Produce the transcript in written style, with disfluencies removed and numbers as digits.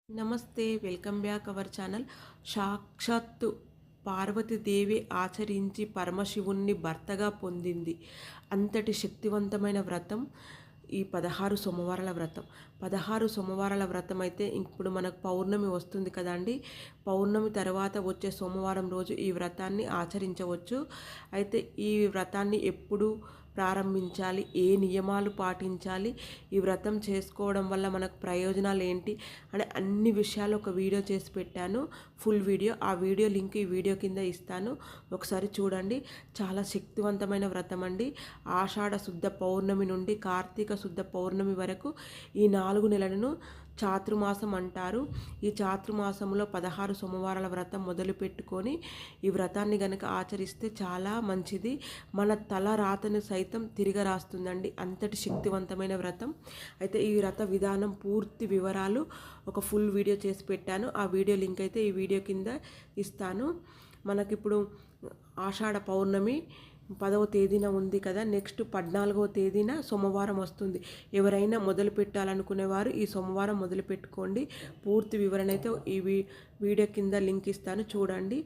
నమస్తే, welcome back our channel. సాక్షాత్తు పార్వతీదేవి ఆచరించి పరమశివుణ్ణి భర్తగా పొందింది. అంతటి శక్తివంతమైన వ్రతం ఈ 16 సోమవారాల వ్రతం. 16 సోమవారాల వ్రతం అయితే ఇప్పుడు మనకు పౌర్ణమి వస్తుంది కదండి. పౌర్ణమి తర్వాత వచ్చే సోమవారం రోజు ఈ వ్రతాన్ని ఆచరించవచ్చు. అయితే ఈ వ్రతాన్ని ఎప్పుడు ప్రారంభించాలి, ఏ నియమాలు పాటించాలి, ఈ వ్రతం చేసుకోవడం వల్ల మనకు ప్రయోజనాలు ఏంటి అని అన్ని విషయాలు ఒక వీడియో చేసి పెట్టాను. ఫుల్ వీడియో, ఆ వీడియో లింక్ ఈ వీడియో కింద ఇస్తాను, ఒకసారి చూడండి. చాలా శక్తివంతమైన వ్రతం అండి. ఆషాఢ శుద్ధ పౌర్ణమి నుండి కార్తీక శుద్ధ పౌర్ణమి వరకు ఈ 4 నెలలను చాతుర్మాసం అంటారు. ఈ చాతుర్మాసంలో 16 సోమవారాల వ్రతం మొదలు పెట్టుకొని ఈ వ్రతాన్ని గనక ఆచరిస్తే చాలా మంచిది. మన తల రాతను సైతం తిరిగి రాస్తుందండి, అంతటి శక్తివంతమైన వ్రతం. అయితే ఈ వ్రత విధానం పూర్తి వివరాలు ఒక ఫుల్ వీడియో చేసి పెట్టాను. ఆ వీడియో లింక్ అయితే ఈ వీడియో కింద ఇస్తాను. మనకిప్పుడు ఆషాఢ పౌర్ణమి 10వ తేదీన ఉంది కదా, నెక్స్ట్ 14వ తేదీన సోమవారం వస్తుంది. ఎవరైనా మొదలు పెట్టాలనుకునేవారు ఈ సోమవారం మొదలు పెట్టుకోండి. పూర్తి వివరణ అయితే ఈ వీడియో కింద లింక్ ఇస్తాను, చూడండి.